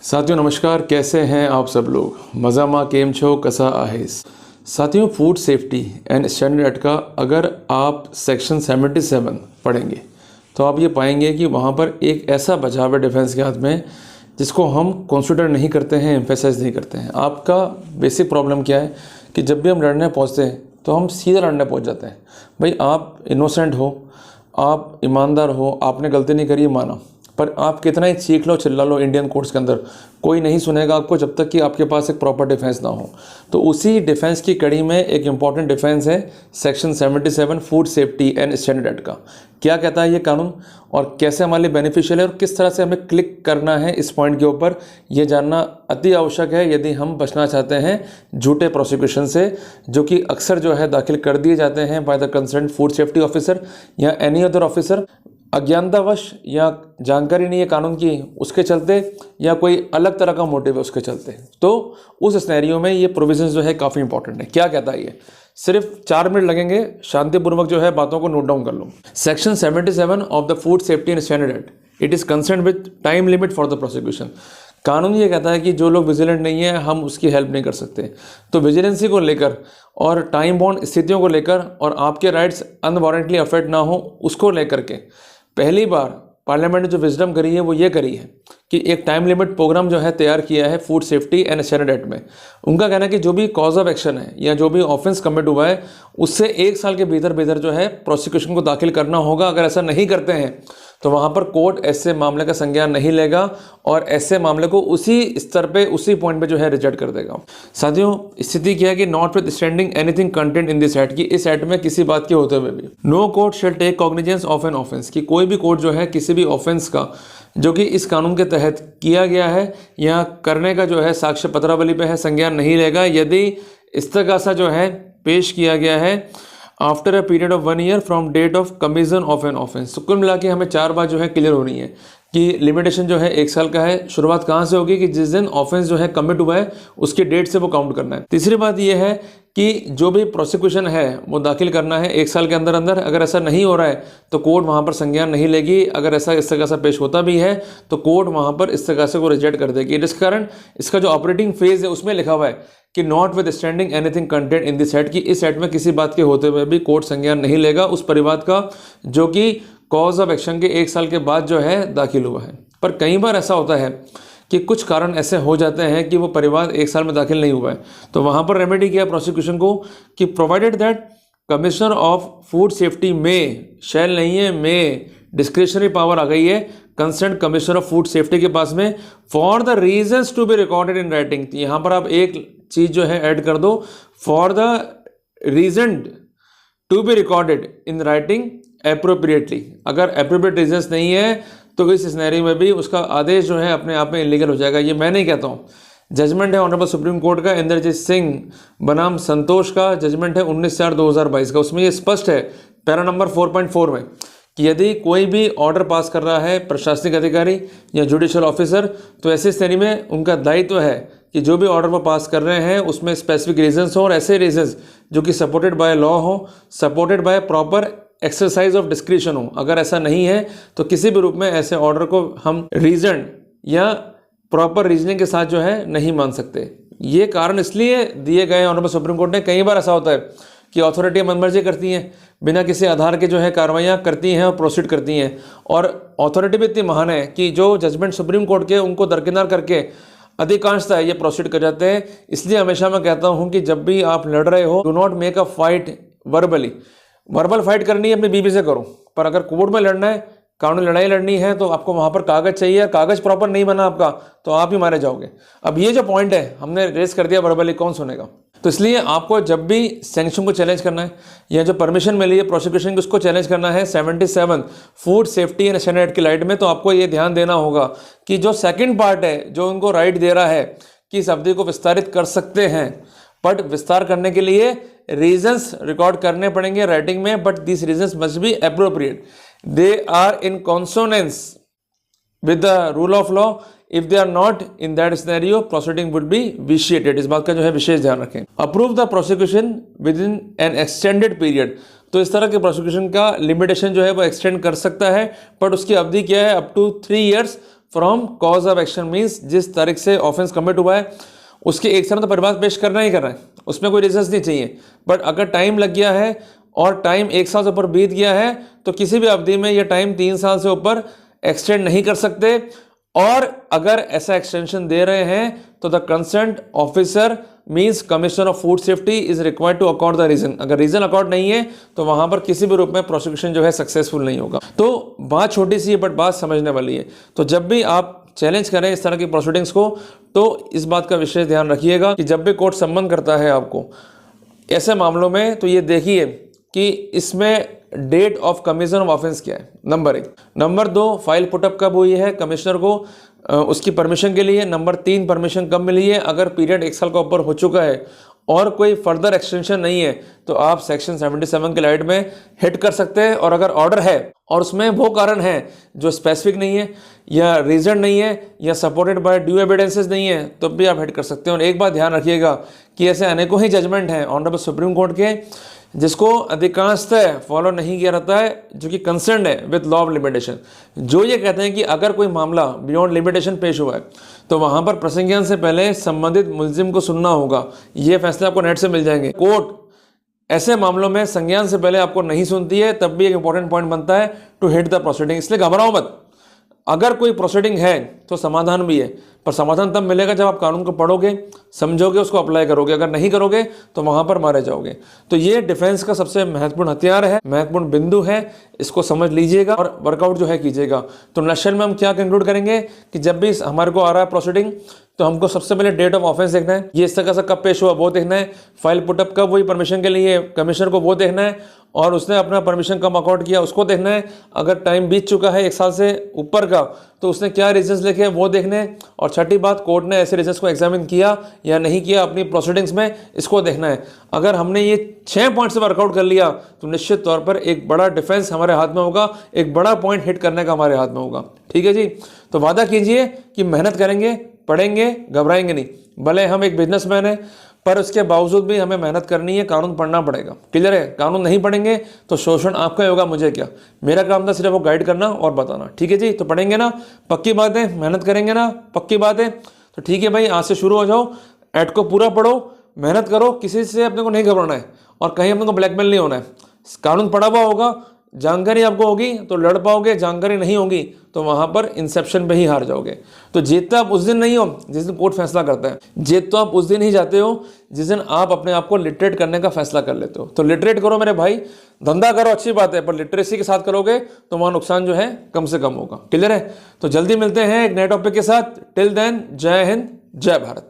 साथियों नमस्कार, कैसे हैं आप सब लोग। मज़ामा केम छो कसा आहेस। साथियों, food safety and standard act का अगर आप सेक्शन 77 पढ़ेंगे तो आप ये पाएंगे कि वहाँ पर एक ऐसा बचाव है डिफेंस के हाथ में जिसको हम कंसिडर नहीं करते हैं, एम्फेसाइज नहीं करते हैं। आपका बेसिक प्रॉब्लम क्या है कि जब भी हम लड़ने पहुँचते हैं तो हम सीधा लड़ने पहुँच जाते हैं। भाई, आप इनोसेंट हो, आप ईमानदार हो, आपने गलती नहीं करी माना, पर आप कितना ही चीख लो चिल्ला लो इंडियन कोर्ट्स के अंदर, कोई नहीं सुनेगा आपको जब तक कि आपके पास एक प्रॉपर डिफेंस ना हो। तो उसी डिफेंस की कड़ी में एक इंपॉर्टेंट डिफेंस है section 77 food safety and standard act का। क्या कहता है ये कानून और कैसे हमारे लिए बेनिफिशियल है और किस तरह से हमें क्लिक करना है इस पॉइंट के ऊपर, ये जानना अति आवश्यक है यदि हम बचना चाहते हैं झूठे प्रोसिक्यूशन से, जो कि अक्सर जो है दाखिल कर दिए जाते हैं by the concern food safety officer या एनी अदर ऑफिसर। अज्ञानतावश या जानकारी नहीं है कानून की उसके चलते, या कोई अलग तरह का मोटिव है उसके चलते। तो उस सिनेरियो में ये प्रोविजंस जो है काफ़ी इंपॉर्टेंट है। क्या कहता है ये, सिर्फ 4 मिनट लगेंगे, शांतिपूर्वक जो है बातों को नोट डाउन कर लो। Section 77 of the food safety and standard act, it is concern with time limit for the prosecution. कानून ये कहता है कि जो लोग विजिलेंट नहीं है हम उसकी हेल्प नहीं कर सकते। तो विजिलेंसी को लेकर और टाइम बाउंड स्थितियों को लेकर और आपके राइट्स अनवारंटली अफेक्ट ना हो उसको लेकर के पहली बार पार्लियामेंट ने जो विजडम करी है वो ये करी है कि एक टाइम लिमिट प्रोग्राम जो है तैयार किया है food safety and standard act में। उनका कहना है कि जो भी कॉज ऑफ एक्शन है या जो भी ऑफेंस कमिट हुआ है उससे 1 साल के भीतर जो है प्रोसिक्यूशन को दाखिल करना होगा। अगर ऐसा नहीं करते हैं तो वहाँ पर कोर्ट ऐसे मामले का संज्ञान नहीं लेगा और ऐसे मामले को उसी स्तर पे उसी पॉइंट पे जो है रिजेक्ट कर देगा। साथियों, स्थिति क्या है कि not with standing anything content in this act, की इस एक्ट में किसी बात के होते हुए भी no court shall take cognizance of an offence, की कोई भी कोर्ट जो है किसी भी ऑफेंस का जो कि इस कानून के तहत किया गया है या करने का जो है साक्ष्य पत्रावली पे है संज्ञान नहीं लेगा यदि इस्तगासा जो है पेश किया गया है after a period of 1 year from date of commission of an offence. तो कुल मिला के हमें 4 बात जो है क्लियर होनी है कि लिमिटेशन जो है 1 साल का है। शुरुआत कहाँ से होगी कि जिस दिन ऑफेंस जो है कमिट हुआ है उसकी डेट से वो काउंट करना है। तीसरी बात ये है कि जो भी प्रोसिक्यूशन है वो दाखिल करना है 1 साल के अंदर अंदर। अगर ऐसा नहीं हो रहा है तो कोर्ट वहाँ पर संज्ञान नहीं लेगी। अगर ऐसा इस्तगासा पेश होता भी है तो कोर्ट वहाँ पर इस्तगासे को रिजेक्ट कर देगी। इस कारण इसका जो ऑपरेटिंग फेज है उसमें लिखा हुआ है कि not with standing anything content in this act, की इस एक्ट में किसी बात के होते हुए भी कोर्ट संज्ञान नहीं लेगा उस परिवाद का जो कि कॉज ऑफ एक्शन के 1 साल के बाद जो है दाखिल हुआ है। पर कई बार ऐसा होता है कि कुछ कारण ऐसे हो जाते हैं कि वो परिवाद 1 साल में दाखिल नहीं हुआ है। तो वहाँ पर रेमेडी किया प्रोसिक्यूशन को कि provided that commissioner of food safety में, शैल नहीं है, में डिस्क्रिशनरी पावर आ गई है concern commissioner of food safety के पास में, for the reasons to be recorded in writing. यहाँ पर आप एक चीज़ जो है ऐड कर दो, for the reason to be recorded in writing appropriately. अगर एप्रोप्रिएट रीजंस नहीं है तो इस सिनेरियो में भी उसका आदेश जो है अपने आप में इलीगल हो जाएगा। ये मैं नहीं कहता हूँ, जजमेंट है ऑनरेबल सुप्रीम कोर्ट का इंद्रजीत सिंह बनाम संतोष का जजमेंट है 19/4/2022 का। उसमें ये स्पष्ट है पैरा नंबर 4.4 में कि यदि कोई भी ऑर्डर पास कर रहा है प्रशासनिक अधिकारी या जुडिशियल ऑफिसर तो ऐसे स्थिति में उनका दायित्व है कि जो भी ऑर्डर वो पास कर रहे हैं उसमें स्पेसिफिक रीजंस हो और ऐसे रीजंस जो कि सपोर्टेड बाय लॉ हो, supported by proper exercise of discretion हो। अगर ऐसा नहीं है तो किसी भी रूप में ऐसे ऑर्डर को हम रीजन या प्रॉपर रीजनिंग के साथ जो है नहीं मान सकते। ये कारण इसलिए दिए गए ऑनरेबल सुप्रीम कोर्ट ने। कई बार ऐसा होता है कि अथॉरिटी मनमर्जी करती हैं, बिना किसी आधार के जो है कार्रवाइयाँ करती हैं और प्रोसीड करती हैं, और अथॉरिटी भी इतनी महान है कि जो जजमेंट सुप्रीम कोर्ट के उनको दरकिनार करके अधिकांशतः ये प्रोसीड कर जाते हैं। इसलिए हमेशा मैं कहता हूँ कि जब भी आप लड़ रहे हो do not make a fight verbally. Verbal fight करनी है अपनी बीबी से करो, पर अगर कोर्ट में लड़ना है, कानूनी लड़ाई लड़नी है तो आपको वहाँ पर कागज चाहिए। कागज प्रॉपर नहीं बना आपका तो आप ही मारे जाओगे। अब ये जो पॉइंट है हमने रेस कर दिया वर्बली, कौन सुनेगा। तो इसलिए आपको जब भी सैंक्शन को चैलेंज करना है या जो परमिशन मिली है प्रोसिक्यूशन की उसको चैलेंज करना है 77 food safety and standard act की लाइट में, तो आपको ये ध्यान देना होगा कि जो सेकंड पार्ट है जो उनको राइट दे रहा है कि इस अवधि को विस्तारित कर सकते हैं, बट विस्तार करने के लिए रीजंस रिकॉर्ड करने पड़ेंगे राइटिंग में, but this reasons must be appropriate, they are in consonance with the rule of law. If they are not in that scenario proceeding would be vitiated. इस बात का जो है विशेष ध्यान रखें। Approve the prosecution within an extended period, तो इस तरह के प्रोसिक्यूशन का लिमिटेशन जो है वो एक्सटेंड कर सकता है, बट उसकी अवधि क्या है, up to 3 years from cause of action means जिस तारीख से ऑफेंस कमिट हुआ है उसके एक साल तो परिवाद पेश करना ही करना है, उसमें कोई रीजंस नहीं चाहिए। बट अगर टाइम लग गया है और टाइम 1 साल से ऊपर बीत गया है तो किसी भी अवधि में ये टाइम 3 साल से ऊपर एक्सटेंड नहीं कर सकते। और अगर ऐसा एक्सटेंशन दे रहे हैं तो the concerned officer means commissioner of food safety is required to accord the reason. अगर रीजन अकॉर्ड नहीं है तो वहां पर किसी भी रूप में प्रोसिक्यूशन जो है सक्सेसफुल नहीं होगा। तो बात छोटी सी है बट बात समझने वाली है। तो जब भी आप चैलेंज करें इस तरह की प्रोसीडिंग्स को तो इस बात का विशेष ध्यान रखिएगा कि जब भी कोर्ट सम्मन करता है आपको ऐसे मामलों में तो ये देखिए कि इसमें date of commission of offence क्या है, नंबर 1। नंबर 2, फाइल पुटअप कब हुई है कमिश्नर को उसकी परमिशन के लिए। नंबर 3, परमिशन कब मिली है। अगर पीरियड 1 साल का ऊपर हो चुका है और कोई फर्दर एक्सटेंशन नहीं है तो आप सेक्शन 77 के लाइट में हिट कर सकते हैं। और अगर ऑर्डर है और उसमें वो कारण है जो स्पेसिफिक नहीं है या रीजन नहीं है या सपोर्टेड बाय ड्यू एविडेंसेस नहीं है तो भी आप हिट कर सकते हैं। और एक बात ध्यान रखिएगा कि ऐसे अनेकों ही जजमेंट हैं ऑनरेबल सुप्रीम कोर्ट के जिसको अधिकांशतः फॉलो नहीं किया रहता है, जो कि कंसर्न है विद लॉ ऑफ लिमिटेशन। जो ये कहते हैं कि अगर कोई मामला बियॉन्ड लिमिटेशन पेश हुआ है तो वहां पर प्रसंज्ञान से पहले संबंधित मुलजिम को सुनना होगा। ये फैसले आपको नेट से मिल जाएंगे। कोर्ट ऐसे मामलों में संज्ञान से पहले आपको नहीं सुनती है तब भी एक इंपॉर्टेंट पॉइंट बनता है टू हिट द प्रोसीडिंग। इसलिए घबराओ मत। अगर कोई प्रोसीडिंग है तो समाधान भी है, पर समाधान तब मिलेगा जब आप कानून को पढ़ोगे, समझोगे, उसको अप्लाई करोगे। अगर नहीं करोगे तो वहां पर मारे जाओगे। तो ये डिफेंस का सबसे महत्वपूर्ण हथियार है, महत्वपूर्ण बिंदु है, इसको समझ लीजिएगा और वर्कआउट जो है कीजिएगा। तो नशल में हम क्या कंक्लूड करेंगे कि जब भी हमारे को आ रहा है प्रोसीडिंग तो हमको सबसे पहले डेट ऑफ ऑफेंस देखना है, ये इस तरह से कब पेश हुआ वो देखना है, फाइल पुटअप कब हुई परमिशन के लिए कमिश्नर को वो देखना है, और उसने अपना परमिशन कब अकॉर्ड किया उसको देखना है। अगर टाइम बीत चुका है 1 साल से ऊपर का तो उसने क्या रीजंस लिखे वो देखने हैं। और छठी बात, कोर्ट ने ऐसे रीजंस को एग्जामिन किया या नहीं किया अपनी प्रोसीडिंग्स में, इसको देखना है। अगर हमने ये 6 पॉइंट से वर्कआउट कर लिया तो निश्चित तौर पर एक बड़ा डिफेंस हमारे हाथ में होगा, एक बड़ा पॉइंट हिट करने का हमारे हाथ में होगा। ठीक है जी। तो वादा कीजिए कि मेहनत करेंगे, पढ़ेंगे, घबराएंगे नहीं। भले हम एक बिजनेसमैन है पर उसके बावजूद भी हमें मेहनत करनी है, कानून पढ़ना पड़ेगा। क्लियर है। कानून नहीं पढ़ेंगे तो शोषण आपका होगा, मुझे क्या। मेरा काम था सिर्फ वो गाइड करना और बताना। ठीक है जी। तो पढ़ेंगे ना, पक्की बात है, मेहनत करेंगे ना, पक्की बात है। तो ठीक है भाई, आज से शुरू हो जाओ, एड को पूरा पढ़ो, मेहनत करो, किसी से अपने को नहीं घबराना है और कहीं अपने को ब्लैकमेल नहीं होना है। कानून पढ़ा हुआ होगा, जानकारी आपको होगी तो लड़ पाओगे, जानकारी नहीं होगी तो वहां पर इंसेप्शन पे ही हार जाओगे। तो जीत तो आप उस दिन नहीं हो जिस दिन कोर्ट फैसला करता है, जीत तो आप उस दिन ही जाते हो जिस दिन आप अपने आप को लिटरेट करने का फैसला कर लेते हो। तो लिटरेट करो मेरे भाई, धंधा करो अच्छी बात है, पर लिटरेसी के साथ करोगे तो वहां नुकसान जो है कम से कम होगा। क्लियर है। तो जल्दी मिलते हैं एक नए टॉपिक के साथ। टिल देन, जय हिंद, जय भारत।